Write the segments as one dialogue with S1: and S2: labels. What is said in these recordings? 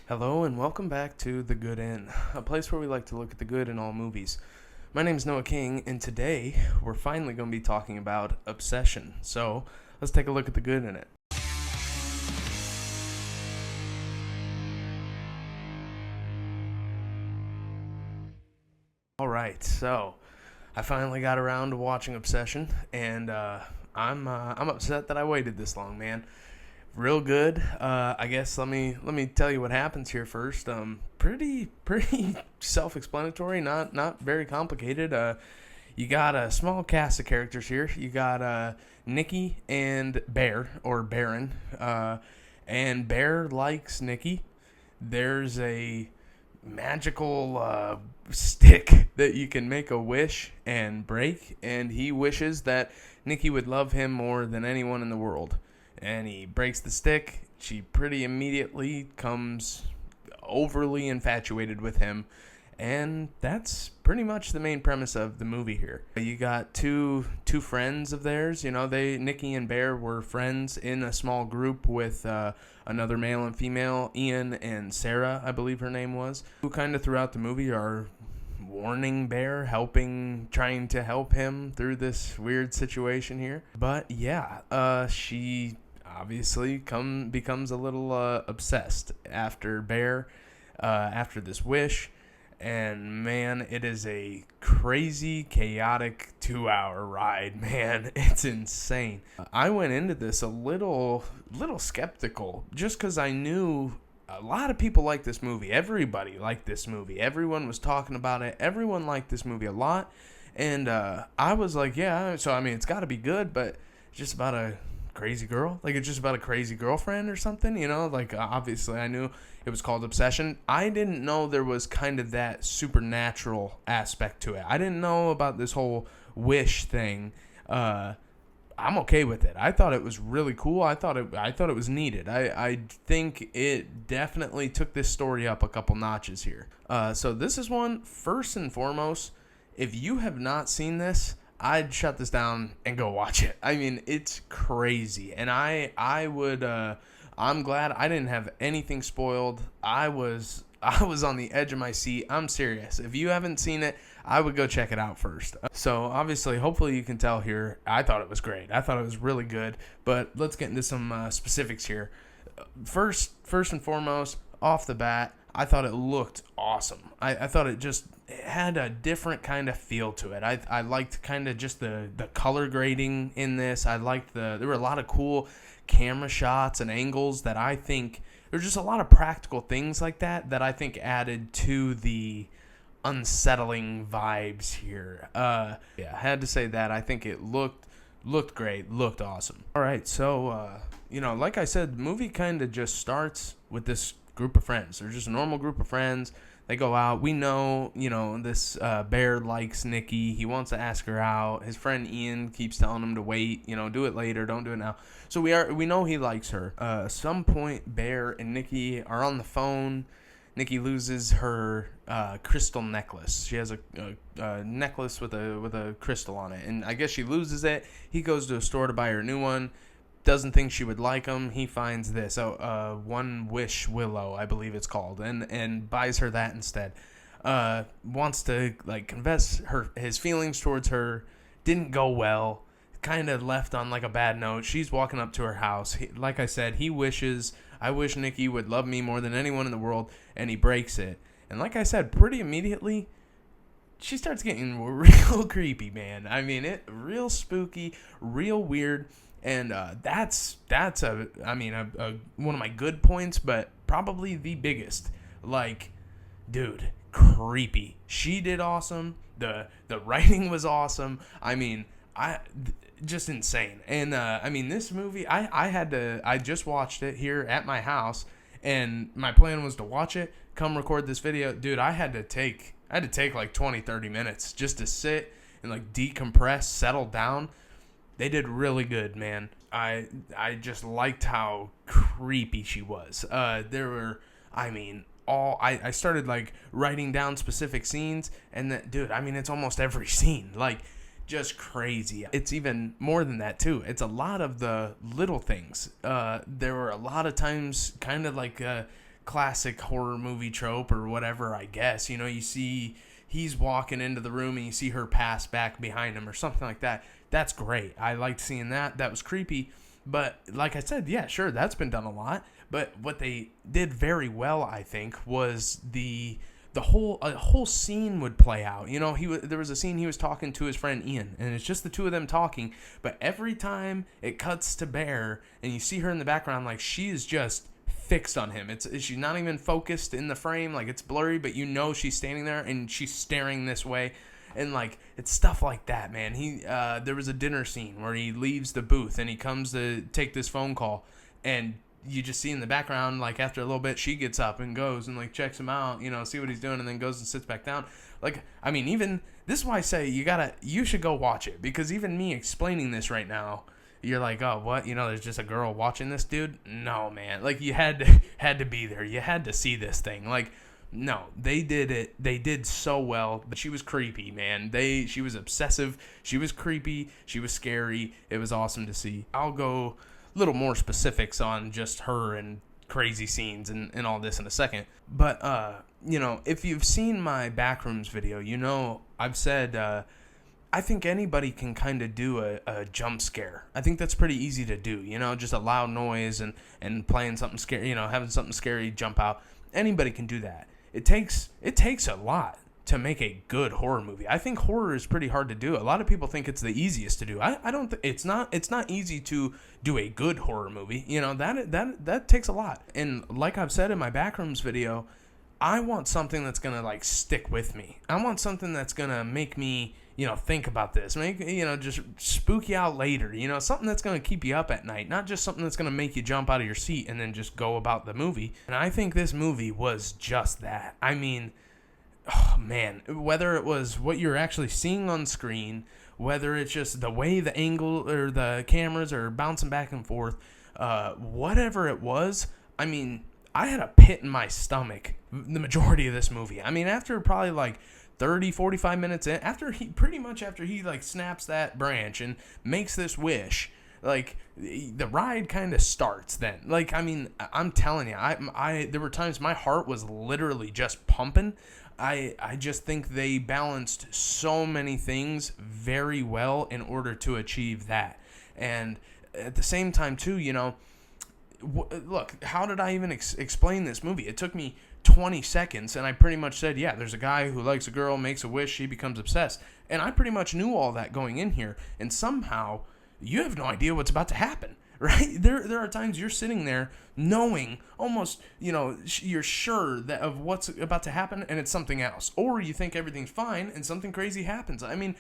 S1: Hello and welcome back to The Good Inn, a place where we like to look at the good in all movies. My name is Noah King, and today we're finally going to be talking about Obsession. So let's take a look at the good in it. Alright, so I finally got around to watching Obsession, and I'm upset that I waited this long, man. Real good. I guess let me tell you what happens here first. Pretty self-explanatory. Not very complicated. You got a small cast of characters here. You got Nikki and Bear or Baron. And Bear likes Nikki. There's a magical stick that you can make a wish and break, and he wishes that Nikki would love him more than anyone in the world. And he breaks the stick. She pretty immediately comes overly infatuated with him, and that's pretty much the main premise of the movie here. You got two friends of theirs. You know, Nikki and Bear were friends in a small group with another male and female, Ian and Sarah, I believe her name was, who kind of throughout the movie are warning Bear, trying to help him through this weird situation here. But yeah, she obviously becomes a little obsessed after after this wish. And man, it is a crazy, chaotic 2-hour ride, man. It's insane. I went into this a little skeptical just because I knew a lot of people like this movie. Everybody liked this movie. Everyone was talking about it. Everyone liked this movie a lot. And I was like, yeah, so I mean, it's got to be good, but it's just about a crazy girl. Like, it's just about a crazy girlfriend or something, you know? Like, obviously, I knew it was called Obsession. I didn't know there was kind of that supernatural aspect to it. I didn't know about this whole wish thing. I'm okay with it. I thought it was really cool. I thought it was needed. I think it definitely took this story up a couple notches here. So this is one, first and foremost, if you have not seen this, I'd shut this down and go watch it. I mean, it's crazy. And I'm glad I didn't have anything spoiled. I was on the edge of my seat. I'm serious. If you haven't seen it, I would go check it out first. So obviously, hopefully you can tell here, I thought it was great. I thought it was really good. But let's get into some specifics here. First and foremost, off the bat, I thought it looked awesome. I thought it had a different kind of feel to it. I liked kind of just the color grading in this. I liked there were a lot of cool camera shots and angles that I think there's just a lot of practical things like that I think added to the unsettling vibes here. Yeah, I had to say that. I think it looked great, looked awesome. All right, so like I said, the movie kind of just starts with this group of friends. They're just a normal group of friends. They go out. We know, this Bear likes Nikki. He wants to ask her out. His friend Ian keeps telling him to wait. Do it later. Don't do it now. So we know he likes her. At some point, Bear and Nikki are on the phone. Nikki loses her crystal necklace. She has a necklace with a crystal on it, and I guess she loses it. He goes to a store to buy her a new one. Doesn't think she would like him. He finds this One Wish Willow, I believe it's called, and buys her that instead. Wants to confess his feelings towards her. Didn't go well. Kind of left on a bad note. She's walking up to her house. Like I said, I wish Nikki would love me more than anyone in the world, and he breaks it. And like I said, pretty immediately, she starts getting real creepy, man. I mean, real spooky, real weird. And that's one of my good points, but probably the biggest. Dude, creepy. She did awesome. The writing was awesome. I mean, just insane. And this movie, I just watched it here at my house, and my plan was to watch it, come record this video. Dude, I had to take 20-30 minutes just to sit and decompress, settle down. They did really good, man. I just liked how creepy she was. I started writing down specific scenes, and it's almost every scene. Just crazy. It's even more than that too. It's a lot of the little things. There were a lot of times kind of classic horror movie trope or whatever, I guess. You see he's walking into the room and you see her pass back behind him or something like that. That's great. I liked seeing that. That was creepy. But like I said, yeah, sure, that's been done a lot. But what they did very well, I think, was the whole scene would play out. There was a scene he was talking to his friend Ian, and it's just the two of them talking. But every time it cuts to Bear, and you see her in the background, like she is just fixed on him. She's not even focused in the frame, like it's blurry, but she's standing there and she's staring this way. And like it's stuff like that, man. There was a dinner scene where he leaves the booth and he comes to take this phone call, and you just see in the background, like after a little bit, she gets up and goes and like checks him out, see what he's doing, and then goes and sits back down. Like, I mean, even this is why I say you should go watch it, because even me explaining this right now, you're like, oh, what? There's just a girl watching this, dude? No, man. Like, you had to be there. You had to see this thing. Like, no, they did it. They did so well. But she was creepy, man. She was obsessive. She was creepy. She was scary. It was awesome to see. I'll go a little more specifics on just her and crazy scenes and all this in a second. But, if you've seen my Backrooms video, I've said, I think anybody can kind of do a jump scare. I think that's pretty easy to do, just a loud noise and playing something scary, having something scary jump out. Anybody can do that. It takes a lot to make a good horror movie. I think horror is pretty hard to do. A lot of people think it's the easiest to do. I don't it's not easy to do a good horror movie. That takes a lot. And like I've said in my Backrooms video, I want something that's going to like stick with me. I want something that's going to make me, think about this, just spook you out later, something that's going to keep you up at night, not just something that's going to make you jump out of your seat and then just go about the movie. And I think this movie was just that. I mean, oh man, whether it was what you're actually seeing on screen, whether it's just the way the angle or the cameras are bouncing back and forth, whatever it was, I mean, I had a pit in my stomach the majority of this movie. I mean, after probably like 30, 45 minutes in, after he like snaps that branch and makes this wish, like the ride kind of starts then. Like, I mean, I'm telling you, I there were times my heart was literally just pumping. I just think they balanced so many things very well in order to achieve that. And at the same time too, look, how did I even explain this movie? It took me 20 seconds, and I pretty much said, yeah, there's a guy who likes a girl, makes a wish, she becomes obsessed. And I pretty much knew all that going in here, and somehow you have no idea what's about to happen, right? There are times you're sitting there knowing almost, you're sure that of what's about to happen, and it's something else. Or you think everything's fine, and something crazy happens. I mean,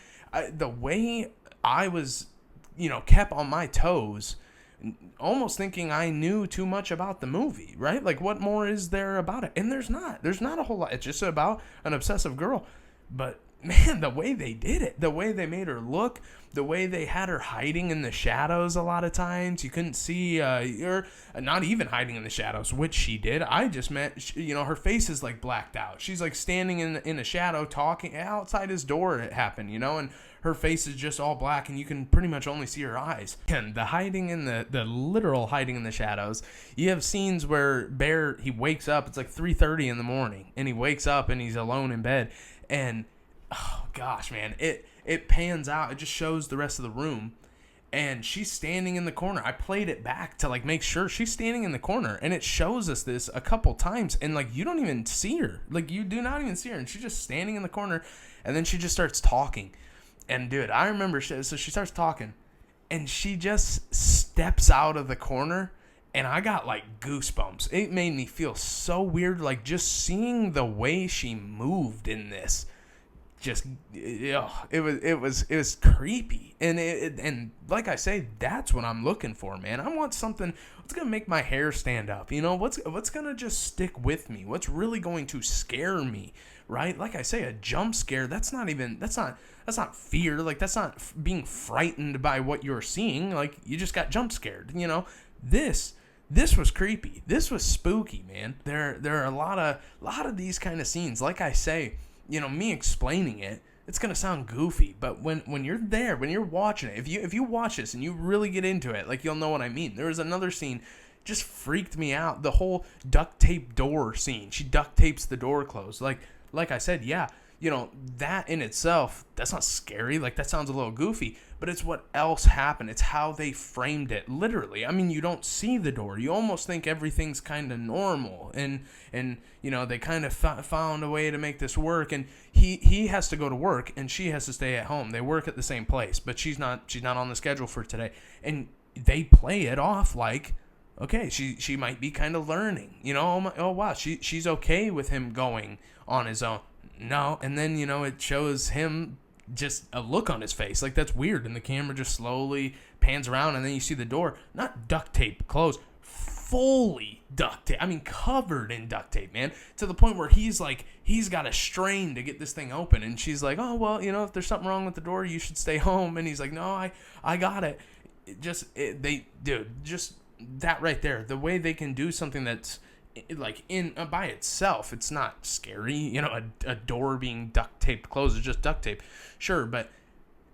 S1: the way I was, kept on my toes, almost thinking I knew too much about the movie, right? Like, what more is there about it? And there's not a whole lot. It's just about an obsessive girl. But man, the way they did it, the way they made her look, the way they had her hiding in the shadows a lot of times, you couldn't see, or not even hiding in the shadows, which she did. I just meant, her face is like blacked out. She's like standing in a shadow talking outside his door. It happened, and her face is just all black and you can pretty much only see her eyes. And the hiding in the literal hiding in the shadows, you have scenes where Bear, he wakes up, it's like 3:30 in the morning, and he wakes up and he's alone in bed, and oh gosh, man, it pans out, it just shows the rest of the room, and she's standing in the corner. I played it back to like make sure she's standing in the corner, and it shows us this a couple times, and like you don't even see her, like you do not even see her, and she's just standing in the corner, and then she just starts talking. And dude, I remember, so she starts talking, and she just steps out of the corner, and I got like goosebumps. It made me feel so weird, like just seeing the way she moved in this. Just, it was creepy, and like I say, that's what I'm looking for, man. I want something what's gonna make my hair stand up, what's gonna just stick with me, what's really going to scare me, right? Like I say, a jump scare, that's not fear, like that's not being frightened by what you're seeing, like you just got jump scared, This was creepy, this was spooky, man. There are a lot of these kind of scenes, like I say. Me explaining it, it's going to sound goofy, but when you're there, when you're watching it, if you watch this and you really get into it, like, you'll know what I mean. There was another scene just freaked me out. The whole duct tape door scene. She duct tapes the door closed. Like I said, yeah, that in itself, that's not scary. Like, that sounds a little goofy, but it's what else happened. It's how they framed it, literally. I mean, you don't see the door. You almost think everything's kind of normal, and they kind of found a way to make this work, and he has to go to work, and she has to stay at home. They work at the same place, but she's not on the schedule for today, and they play it off like, okay, she might be kind of learning, oh wow, she's okay with him going on his own. No, and then, it shows him just a look on his face. Like, that's weird. And the camera just slowly pans around, and then you see the door, not duct tape closed, fully duct tape. I mean, covered in duct tape, man. To the point where he's got a strain to get this thing open. And she's like, oh, well, if there's something wrong with the door, you should stay home. And he's like, no, I got it. Just that right there. The way they can do something that's, like, in by itself, it's not scary. A door being duct taped closed is just duct tape, sure, but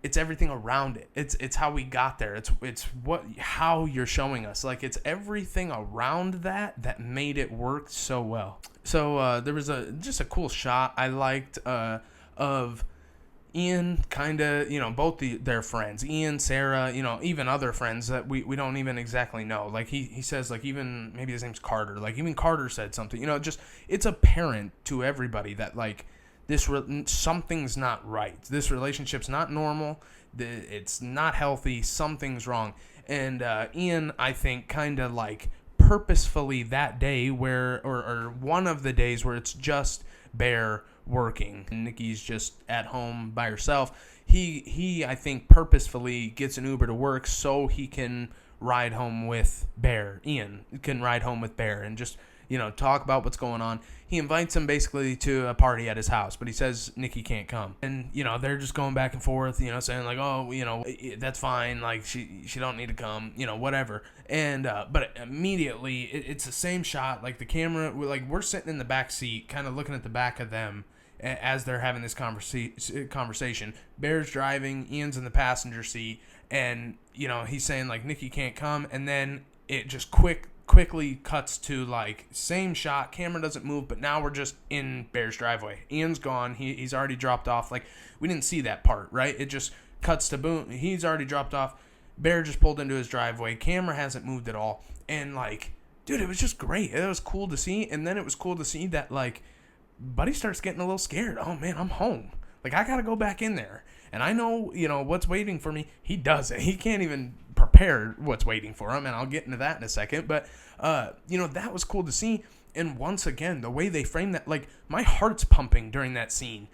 S1: it's everything around it. It's how we got there. It's how you're showing us. Like, it's everything around that made it work so well. So there was just a cool shot I liked of Ian, kind of, both their friends, Ian, Sarah, even other friends that we don't even exactly know. Like, he says, like, even, maybe his name's Carter. Like, even Carter said something, just, it's apparent to everybody that, like, something's not right. This relationship's not normal. It's not healthy. Something's wrong. And Ian, I think, kind of, like, purposefully that day or one of the days where it's just Bear working, Nikki's just at home by herself, he I think purposefully gets an Uber to work so he can ride home with Bear. Ian can ride home with Bear and just talk about what's going on. He invites him basically to a party at his house, but he says Nikki can't come. And they're just going back and forth, saying like, oh, that's fine, like she don't need to come, whatever. And but immediately it's the same shot, like the camera, like we're sitting in the back seat kind of looking at the back of them as they're having this conversation. Bear's driving, Ian's in the passenger seat, and he's saying like Nikki can't come, and then it just quickly cuts to like same shot, camera doesn't move, but now we're just in Bear's driveway. Ian's gone, he's already dropped off. Like, we didn't see that part, right? It just cuts to boom, he's already dropped off, Bear just pulled into his driveway, camera hasn't moved at all, and like, dude, it was just great. It was cool to see. And then it was cool to see that like Buddy starts getting a little scared. Oh man, I'm home, like I gotta go back in there, and I know what's waiting for me. He doesn't, he can't even prepare what's waiting for him, and I'll get into that in a second. But that was cool to see. And once again, the way they framed that, like, my heart's pumping during that scene.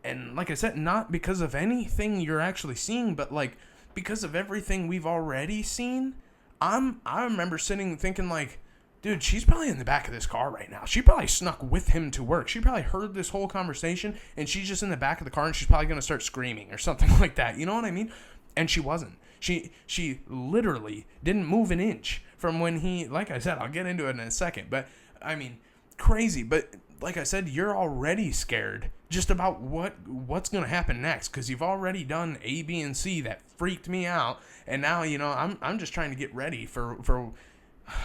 S1: And like I said, not because of anything you're actually seeing, but like because of everything we've already seen. I remember sitting thinking like, dude, she's probably in the back of this car right now. She probably snuck with him to work. She probably heard this whole conversation, and she's just in the back of the car, and she's probably going to start screaming or something like that. You know what I mean? And she wasn't. She literally didn't move an inch from when he, like I said, I'll get into it in a second, but I mean, crazy. But like I said, you're already scared just about what's going to happen next, because you've already done A, B, and C that freaked me out, and now, I'm just trying to get ready for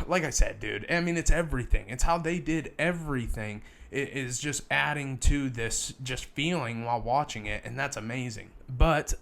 S1: like I said, dude, I mean, it's everything. It's how they did everything. It is just adding to this just feeling while watching it, and that's amazing. But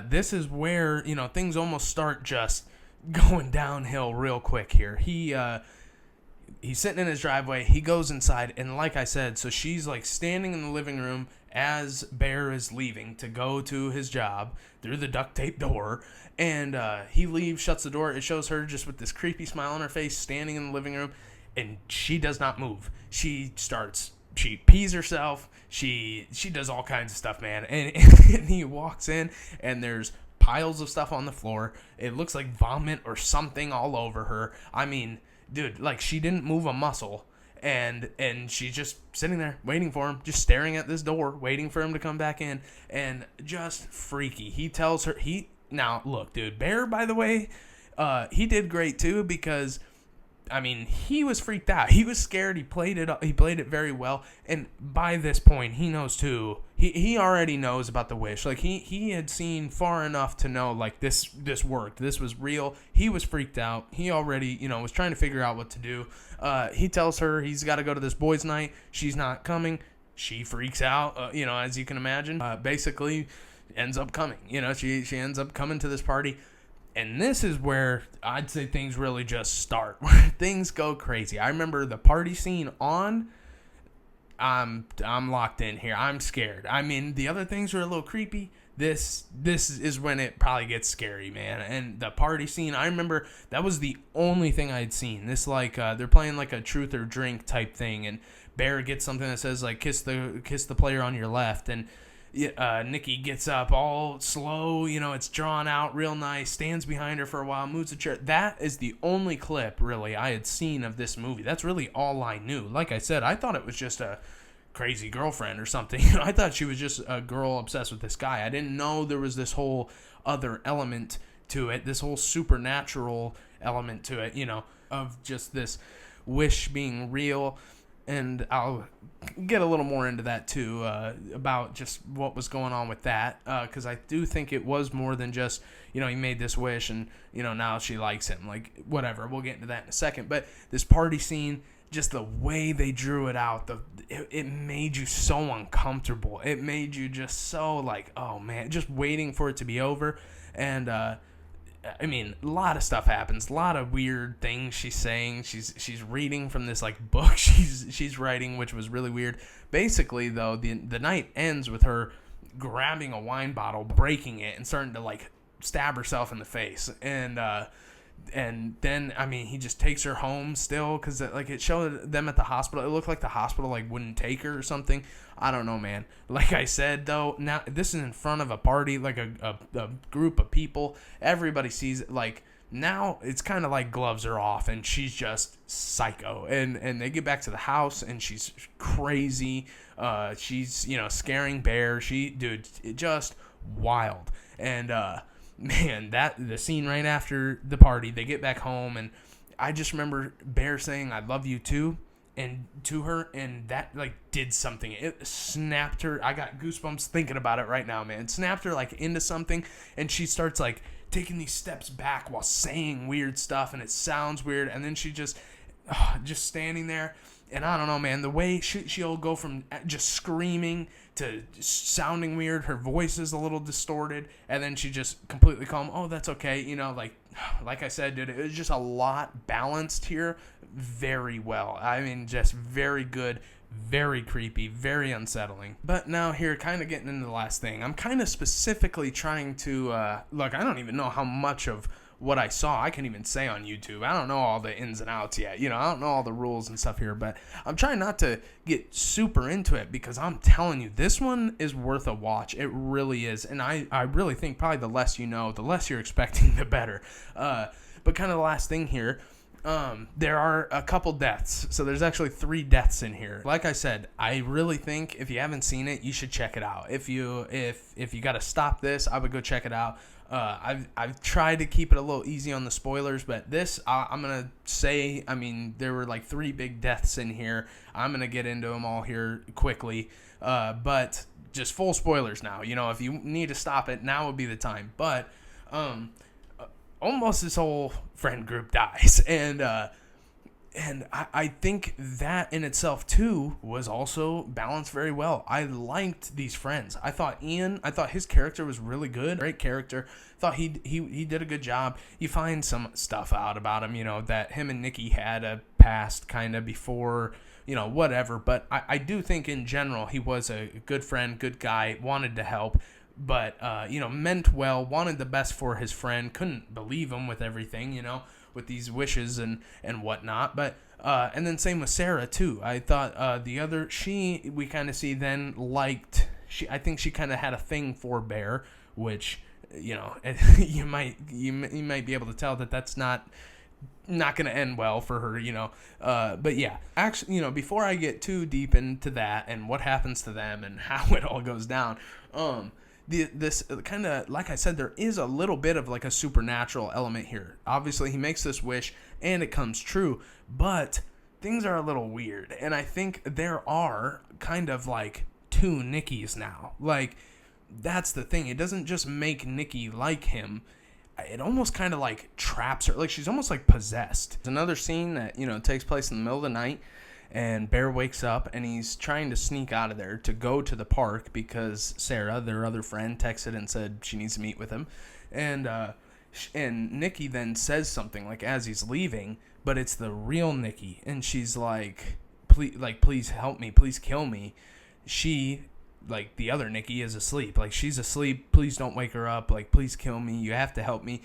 S1: this is where, things almost start just going downhill real quick here. He's sitting in his driveway. He goes inside, and like I said, so she's like standing in the living room as Bear is leaving to go to his job through the duct tape door, and he leaves, shuts the door. It shows her just with this creepy smile on her face standing in the living room, and she does not move. She pees herself, she does all kinds of stuff, man, and he walks in, and there's piles of stuff on the floor. It looks like vomit or something all over her. I mean, dude, like, she didn't move a muscle, and she's just sitting there waiting for him, just staring at this door, waiting for him to come back in, and just freaky. He tells her, now look, dude, Bear, by the way, he did great too, because I mean, he was freaked out. He was scared. He played it very well. And by this point, he knows too. He already knows about the wish. Like he had seen far enough to know like this worked. This was real. He was freaked out. He already, was trying to figure out what to do. He tells her he's got to go to this boys' night. She's not coming. She freaks out. As you can imagine. Basically, ends up coming. She ends up coming to this party. And this is where I'd say things really just start, where things go crazy. I remember the party scene on. I'm locked in here. I'm scared. I mean, the other things are a little creepy. This is when it probably gets scary, man. And the party scene, I remember that was the only thing I had seen. This they're playing like a truth or drink type thing, and Bear gets something that says like kiss the player on your left, and Nikki gets up all slow, it's drawn out real nice, stands behind her for a while, moves the chair. That is the only clip, really, I had seen of this movie. That's really all I knew. Like I said, I thought it was just a crazy girlfriend or something. I thought she was just a girl obsessed with this guy. I didn't know there was this whole other element to it, this whole supernatural element to it, of just this wish being real. And I'll get a little more into that, too, about just what was going on with that, because I do think it was more than just, he made this wish and, now she likes him. Like, whatever, we'll get into that in a second. But this party scene, just the way they drew it out, it made you so uncomfortable. It made you just so, like, oh, man, just waiting for it to be over. And, I mean, a lot of stuff happens. A lot of weird things she's saying. She's reading from this like book she's writing, which was really weird. Basically, though, the night ends with her grabbing a wine bottle, breaking it, and starting to like stab herself in the face. And then I mean, he just takes her home still because like it showed them at the hospital. It looked like the hospital like wouldn't take her or something. I don't know, man. Like I said, though, now this is in front of a party, like a group of people. Everybody sees it. Like now, it's kind of like gloves are off, and she's just psycho. And they get back to the house, and she's crazy. She's scaring Bear. Just wild. And man, the scene right after the party, they get back home, and I just remember Bear saying, "I love you too." And to her, and that like did something. It snapped her. I got goosebumps thinking about it right now, man. It snapped her like into something, and she starts like taking these steps back while saying weird stuff, and it sounds weird. And then she just standing there, and I don't know, man. The way she'll go from just screaming to sounding weird. Her voice is a little distorted, and then she just completely calm. Oh, that's okay. Like I said, dude, it was just a lot balanced here very well. I mean, just very good, very creepy, very unsettling. But now here, kind of getting into the last thing, I'm kind of specifically trying to, look, I don't even know how much of what I saw I can even say on YouTube. I don't know all the ins and outs yet. I don't know all the rules and stuff here, but I'm trying not to get super into it because I'm telling you, this one is worth a watch. It really is. And I really think probably the less you know, the less you're expecting, the better. But kind of the last thing here, there are a couple deaths. So there's actually 3 deaths in here. Like I said, I really think if you haven't seen it, you should check it out. If you got to stop this, I would go check it out. I've tried to keep it a little easy on the spoilers, but this, I'm going to say, I mean, there were like 3 big deaths in here. I'm going to get into them all here quickly, but just full spoilers now. If you need to stop it, now would be the time. But almost this whole friend group dies, and I think that in itself too was also balanced very well. I liked these friends. I thought his character was really good, great character. Thought he did a good job. You find some stuff out about him, that him and Nikki had a past kind of before, whatever. But I do think in general he was a good friend, good guy, wanted to help. But, meant well, wanted the best for his friend, couldn't believe him with everything, with these wishes and whatnot. But, and then same with Sarah, too. I thought we kind of see then liked, I think she kind of had a thing for Bear, which, you might be able to tell that that's not going to end well for her, but yeah, actually, before I get too deep into that and what happens to them and how it all goes down, this kind of, like I said, there is a little bit of like a supernatural element here. Obviously, he makes this wish and it comes true, but things are a little weird. And I think there are kind of like two Nickies now. Like, that's the thing. It doesn't just make Nikki like him. It almost kind of like traps her. Like, she's almost like possessed. There's another scene that, takes place in the middle of the night, and Bear wakes up and he's trying to sneak out of there to go to the park because Sarah, their other friend, texted and said she needs to meet with him. And Nikki then says something like as he's leaving, but it's the real Nikki, and she's like, please help me, please kill me. She, like, the other Nikki is asleep. Like, she's asleep. Please don't wake her up. Like, please kill me. You have to help me.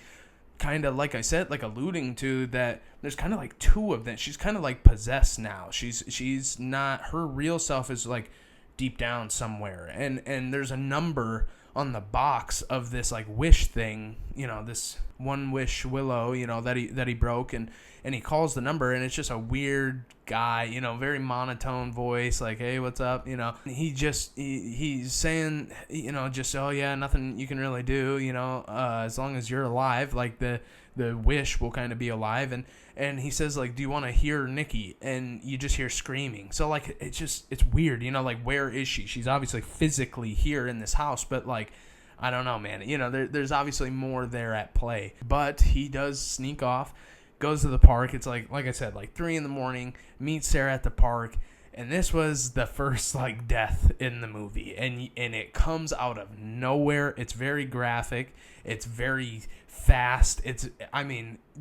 S1: Kind of, like I said, like alluding to that there's kind of like two of them. She's kind of like possessed now. She's not, her real self is like deep down somewhere. And there's a number on the box of this like wish thing, this one wish willow, that he broke, and he calls the number, and it's just a weird guy, very monotone voice, like, hey, what's up, he's saying, just, oh yeah, nothing you can really do, as long as you're alive, like the wish will kind of be alive, and he says, like, do you want to hear Nikki? And you just hear screaming. So like, it's weird, like, where is she? She's obviously physically here in this house, but like, I don't know, man. There's obviously more there at play. But he does sneak off, goes to the park. It's like I said, like 3 a.m, meets Sarah at the park. And this was the first like death in the movie. And it comes out of nowhere. It's very graphic. It's very fast.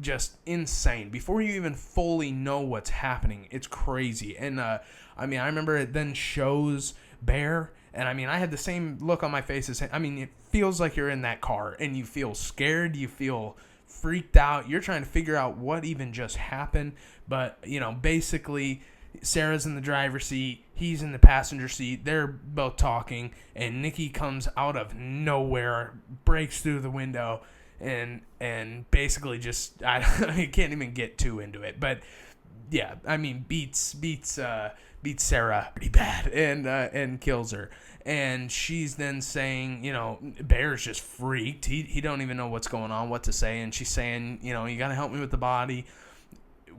S1: Just insane. Before you even fully know what's happening, it's crazy. And I remember it then shows Bear. And I had the same look on my face as him. It feels like you're in that car and you feel scared, you feel freaked out. You're trying to figure out what even just happened. But, basically, Sarah's in the driver's seat, he's in the passenger seat, they're both talking, and Nikki comes out of nowhere, breaks through the window, and basically just, I can't even get too into it. But, yeah, beats Sarah pretty bad and kills her. And she's then saying, Bear's just freaked. He don't even know what's going on, what to say. And she's saying, you got to help me with the body.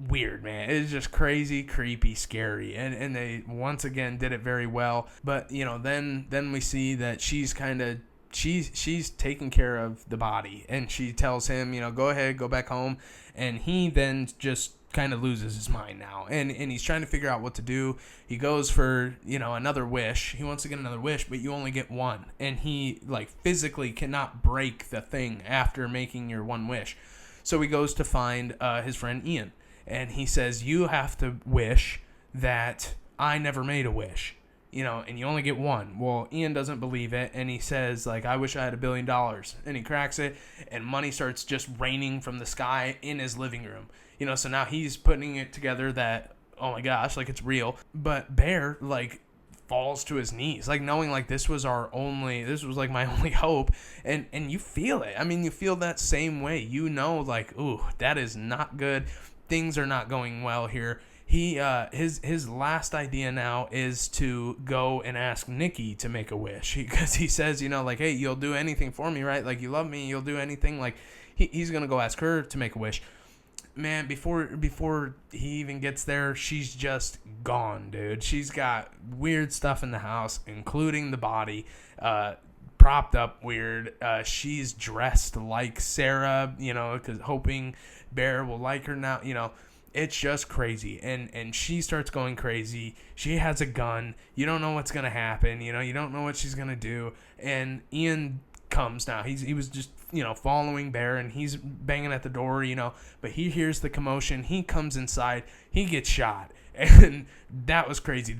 S1: Weird, man. It's just crazy, creepy, scary. And they once again did it very well. But, then we see that she's taking care of the body. And she tells him, go ahead, go back home. And he then just kind of loses his mind now, and he's trying to figure out what to do. He goes for another wish. He wants to get another wish, but you only get one, and he like physically cannot break the thing after making your one wish. So he goes to find his friend Ian, and he says, you have to wish that I never made a wish, and you only get one. Well, Ian doesn't believe it, and he says, like, I wish I had $1 billion. And he cracks it, and money starts just raining from the sky in his living room. So now he's putting it together that, oh my gosh, like, it's real. But Bear, like, falls to his knees, like, knowing, like, this was like my only hope. And you feel it. You feel that same way. Like, ooh, that is not good. Things are not going well here. He his last idea now is to go and ask Nikki to make a wish, because he says, like, hey, you'll do anything for me, right? Like, you love me, you'll do anything. Like, he's gonna go ask her to make a wish. Man, before he even gets there, she's just gone, dude. She's got weird stuff in the house, including the body, propped up weird. She's dressed like Sarah, because hoping Bear will like her now, It's just crazy, and she starts going crazy. She has a gun. You don't know what's gonna happen. You don't know what she's gonna do. And Ian comes now. He was just following Bear, and he's banging at the door. But he hears the commotion. He comes inside. He gets shot, and that was crazy.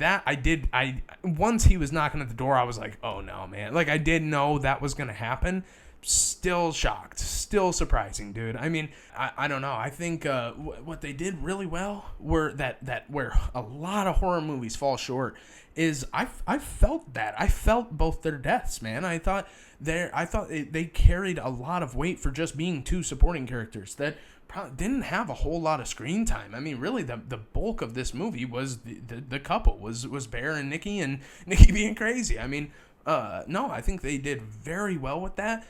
S1: Once he was knocking at the door, I was like, oh no, man. Like, I did know that was gonna happen. Still shocked, still surprising, dude. I don't know. I think what they did really well were that where a lot of horror movies fall short is I felt that. I felt both their deaths, man. I thought they carried a lot of weight for just being two supporting characters that probably didn't have a whole lot of screen time. Really the bulk of this movie was the couple was Bear and Nikki being crazy. No, I think they did very well with that.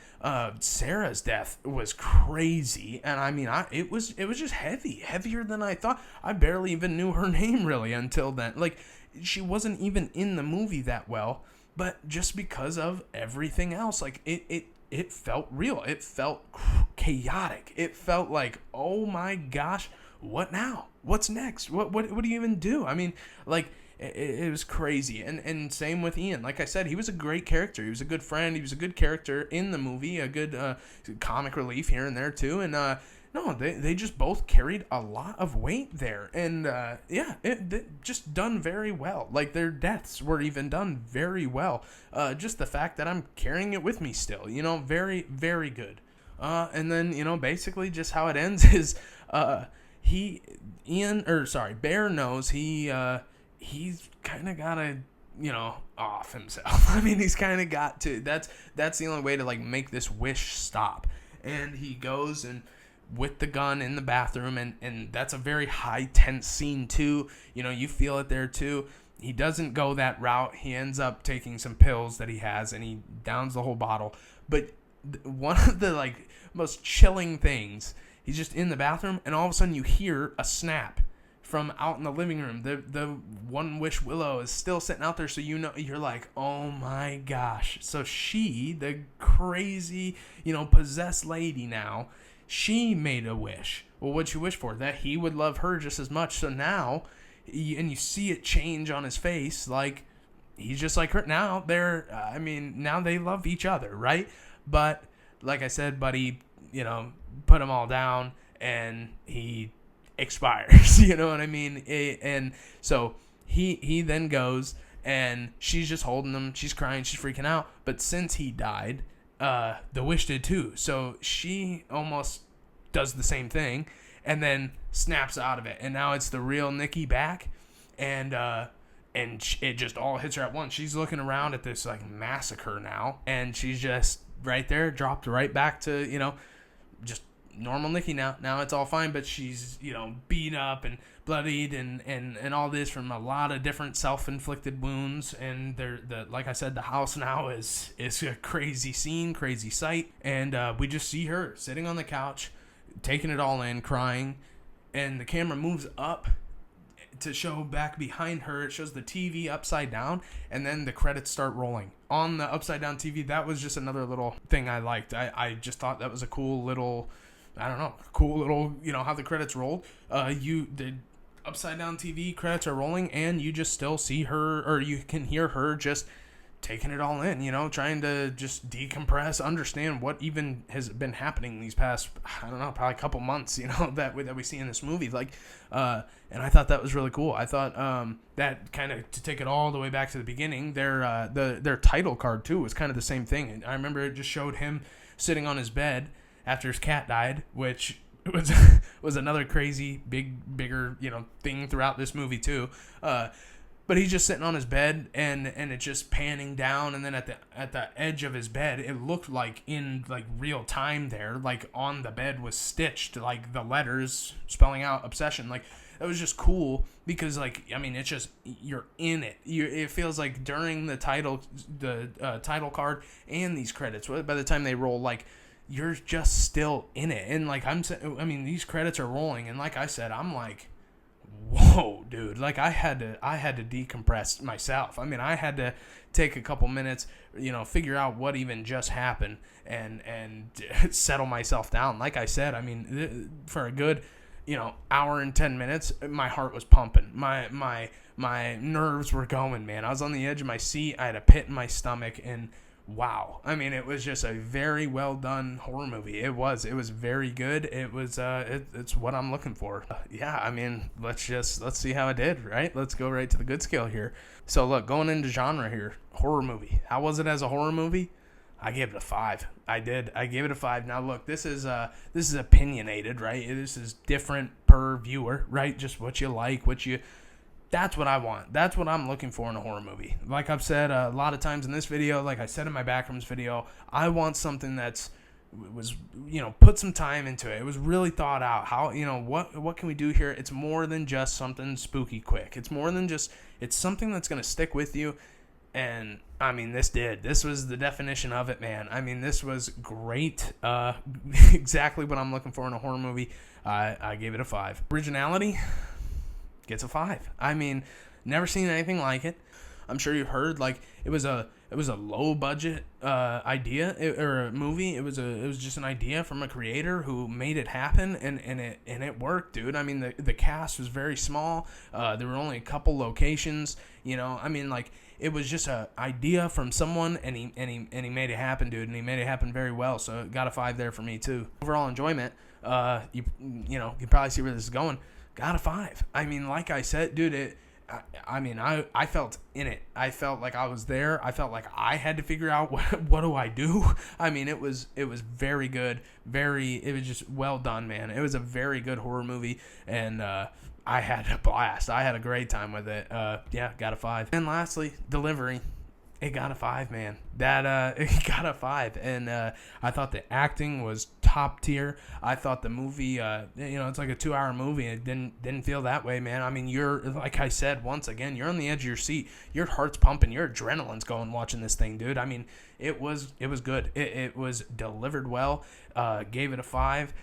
S1: Sarah's death was crazy, and I mean, it was just heavier than I thought. I barely even knew her name really until then. Like, she wasn't even in the movie that well, but just because of everything else, like it felt real. It felt chaotic. It felt like, oh my gosh, what now? What's next? What do you even do? I mean, like, it was crazy. And same with Ian. Like I said, he was a great character. He was a good friend. He was a good character in the movie, a good comic relief here and there too. And no, they just both carried a lot of weight there. And yeah, it just done very well. Like, their deaths were even done very well. Just the fact that I'm carrying it with me still, very, very good. And then, basically just how it ends is Bear knows he's kind of got to, off himself. I mean, he's kind of got to. That's the only way to, like, make this wish stop. And he goes and with the gun in the bathroom, and that's a very high tense scene too. You feel it there too. He doesn't go that route. He ends up taking some pills that he has, and he downs the whole bottle. But one of the, like, most chilling things, he's just in the bathroom, and all of a sudden you hear a snap from out in the living room. The One Wish Willow is still sitting out there, so you're like, oh my gosh. So she, the crazy, possessed lady now, she made a wish. Well, what'd she wish for? That he would love her just as much. So now, and you see it change on his face, like, he's just like her. Now now they love each other, right? But like I said, buddy, put them all down, and he expires. You know what I mean? And so he then goes, and she's just holding him. She's crying. She's freaking out. But since he died, the wish did too. So she almost does the same thing, and then snaps out of it. And now it's the real Nikki back, and it just all hits her at once. She's looking around at this, like, massacre now, and she's just right there, dropped right back to, just normal Nikki now. Now it's all fine, but she's, beat up and bloodied and all this from a lot of different self-inflicted wounds. And like I said, the house now is a crazy scene, crazy sight. And we just see her sitting on the couch, taking it all in, crying. And the camera moves up to show back behind her. It shows the TV upside down, and then the credits start rolling on the upside down TV. That was just another little thing I liked. I just thought that was a cool little, how the credits rolled. The upside down TV credits are rolling, and you just still see her, or you can hear her just taking it all in, trying to just decompress, understand what even has been happening these past, probably a couple months, that we see in this movie. Like, and I thought that was really cool. I thought that kind of, to take it all the way back to the beginning, their title card too was kind of the same thing. And I remember it just showed him sitting on his bed after his cat died, which was another crazy bigger thing throughout this movie too. But he's just sitting on his bed, and it's just panning down, and then at the edge of his bed, it looked like in, like, real time there, like on the bed was stitched, like, the letters spelling out obsession. Like, that was just cool because, like, I mean, it's just, you're in it. It feels like during the title card and these credits, by the time they roll, like, you're just still in it. And, like, these credits are rolling, and like I said, I'm like, whoa, dude. Like, I had to decompress myself. I mean, I had to take a couple minutes, figure out what even just happened, and settle myself down. Like I said, I mean, for a good, hour and 10 minutes, my heart was pumping. My nerves were going, man. I was on the edge of my seat. I had a pit in my stomach, and wow. I mean, it was just a very well done horror movie. It was very good. It was it's what I'm looking for. Yeah, I mean, let's see how it did, right? Let's go right to the good scale here. So look, going into genre here, horror movie. How was it as a horror movie? I gave it a 5. I did. I gave it a 5. Now look, this is opinionated, right? This is different per viewer, right? Just what you like, that's what I want. That's what I'm looking for in a horror movie. Like I've said a lot of times in this video, like I said in my Backrooms video, I want something was put some time into it. It was really thought out. How, what can we do here? It's more than just something spooky quick. It's more than just, it's something that's going to stick with you. And I mean, this was the definition of it, man. I mean, this was great. Exactly what I'm looking for in a horror movie. I gave it a 5. Originality gets a 5. I mean, never seen anything like it. I'm sure you've heard, like, it was a low budget idea or a movie. It was just an idea from a creator who made it happen, and it worked, dude. I mean, the cast was very small. There were only a couple locations. You know, I mean, like, it was just a idea from someone, and he made it happen, dude. And he made it happen very well. So got a 5 there for me too. Overall enjoyment. You can probably see where this is going. Got a 5. I mean, like I said, dude, I felt in it. I felt like I was there. I felt like I had to figure out what do I do. I mean, it was very good. It was just well done, man. It was a very good horror movie, and I had a blast. I had a great time with it. Yeah, got a 5. And lastly, delivery. It got a 5, man. It got a 5, and I thought the acting was top tier. I thought the movie, it's like a 2-hour movie, and it didn't feel that way, man. I mean, you're, like I said, once again, you're on the edge of your seat. Your heart's pumping. Your adrenaline's going watching this thing, dude. I mean, it was good. It was delivered well. Gave it a 5.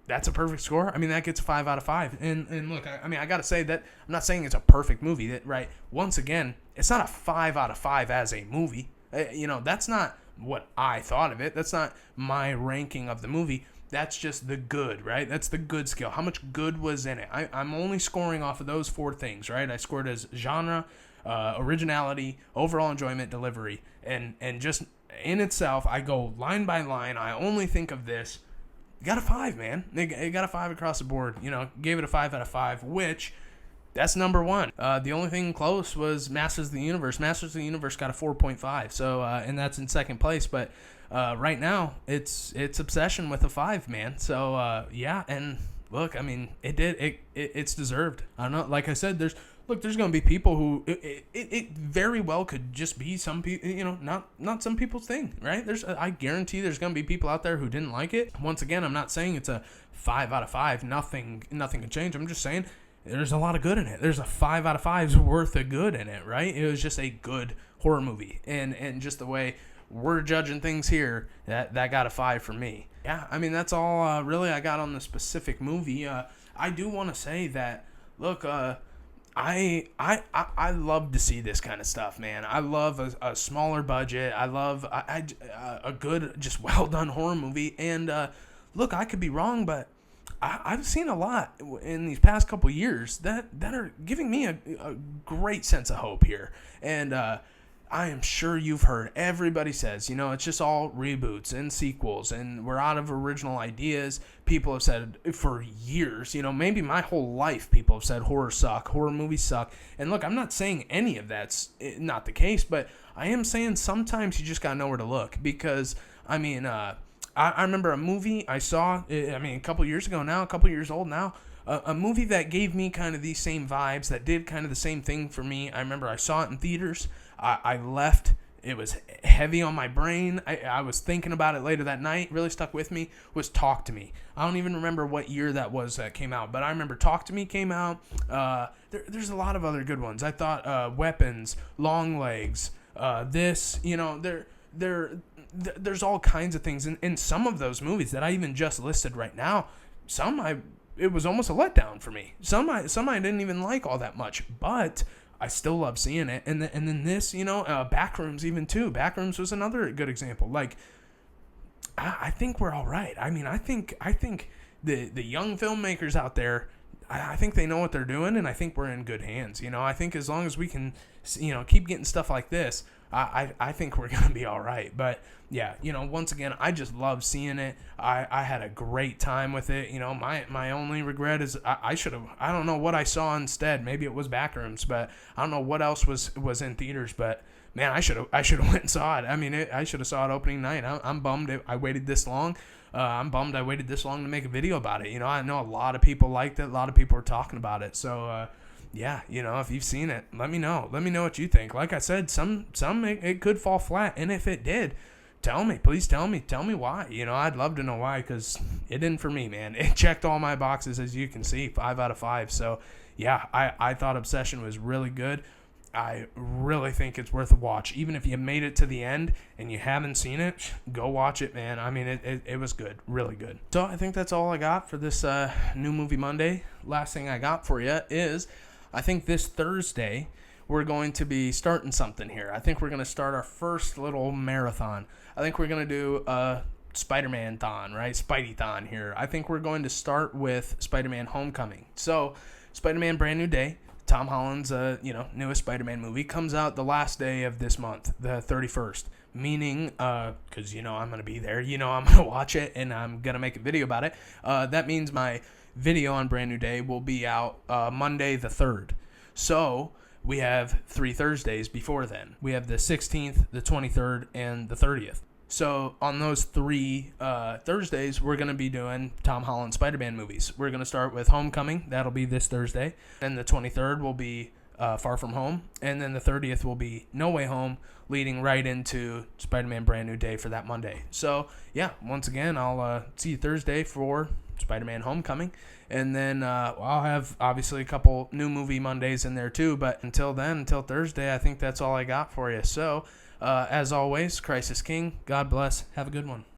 S1: That's a perfect score. I mean, that gets a 5 out of 5. And look, I got to say that I'm not saying it's a perfect movie. That, right? Once again, it's not a 5 out of 5 as a movie. That's not what I thought of it. That's not my ranking of the movie. That's just the good, right? That's the good scale. How much good was in it? I'm only scoring off of those 4 things, right? I scored as genre, originality, overall enjoyment, delivery. And just in itself, I go line by line. I only think of this. Got a 5, man. It got a 5 across the board. Gave it a 5 out of 5, which that's number 1. The only thing close was Masters of the Universe. Masters of the Universe got a 4.5. So, and that's in second place. But right now, it's Obsession with a 5, man. So, yeah. And look, I mean, it's deserved. I don't know. Like I said, there's going to be people who it very well could just be some people, not some people's thing, right? I guarantee there's going to be people out there who didn't like it. Once again, I'm not saying it's a 5 out of 5. Nothing can change. I'm just saying there's a lot of good in it. There's a 5 out of 5's worth of good in it, right? It was just a good horror movie, and just the way we're judging things here, that got a 5 for me. Yeah, I mean, that's all really I got on the specific movie. I do want to say that, look, I love to see this kind of stuff, man. I love a smaller budget. I love a good, just well done horror movie. And look, I could be wrong, but I've seen a lot in these past couple years that are giving me a great sense of hope here. And I am sure you've heard everybody says, it's just all reboots and sequels, and we're out of original ideas. People have said for years, maybe my whole life, people have said horror movies suck. And look, I'm not saying any of that's not the case, but I am saying sometimes you just gotta know where to look, because I mean, I remember a movie I saw, a couple years ago now, a couple years old now, a movie that gave me kind of these same vibes, that did kind of the same thing for me. I remember I saw it in theaters. I left. It was heavy on my brain. I was thinking about it later that night. Really stuck with me was Talk to Me. I don't even remember what year that was that came out, but I remember Talk to Me came out. There's a lot of other good ones. I thought Weapons, Long Legs, there's all kinds of things in some of those movies that I even just listed right now. It was almost a letdown for me. Some I didn't even like all that much, but I still love seeing it. And then this, Backrooms even too. Backrooms was another good example. Like, I think we're all right. I mean, I think the young filmmakers out there, I think they know what they're doing, and I think we're in good hands. I think as long as we can, keep getting stuff like this, I think we're going to be all right. But yeah, once again, I just love seeing it. I had a great time with it. My only regret is I don't know what I saw instead. Maybe it was Backrooms, but I don't know what else was in theaters. But man, I should have went and saw it. I mean, I should have saw it opening night. I'm bummed I waited this long. I'm bummed I waited this long to make a video about it. I know a lot of people liked it. A lot of people are talking about it. So, yeah, if you've seen it, let me know. Let me know what you think. Like I said, some it could fall flat. And if it did, tell me. Please tell me. Tell me why. I'd love to know why, because it didn't for me, man. It checked all my boxes, as you can see, 5 out of 5. So, yeah, I thought Obsession was really good. I really think it's worth a watch. Even if you made it to the end and you haven't seen it, go watch it, man. I mean, it was good, really good. So I think that's all I got for this New Movie Monday. Last thing I got for you is, I think this Thursday we're going to be starting something here. I think we're going to start our first little marathon. I think we're going to do a Spider-Man-thon, right? Spidey-thon here. I think we're going to start with Spider-Man Homecoming. So, Spider-Man Brand New Day, Tom Holland's newest Spider-Man movie, comes out the last day of this month, the 31st. Meaning, because I'm going to be there, I'm going to watch it, and I'm going to make a video about it. That means my video on Brand New Day will be out Monday the 3rd. So, we have 3 Thursdays before then. We have the 16th, the 23rd, and the 30th. So on those 3 Thursdays, we're going to be doing Tom Holland Spider-Man movies. We're going to start with Homecoming. That'll be this Thursday. Then the 23rd will be Far From Home. And then the 30th will be No Way Home, leading right into Spider-Man Brand New Day for that Monday. So, yeah, once again, I'll see you Thursday for Spider-Man Homecoming. And then I'll have, obviously, a couple new movie Mondays in there, too. But until then, until Thursday, I think that's all I got for you. So, as always, Christ is King. God bless. Have a good one.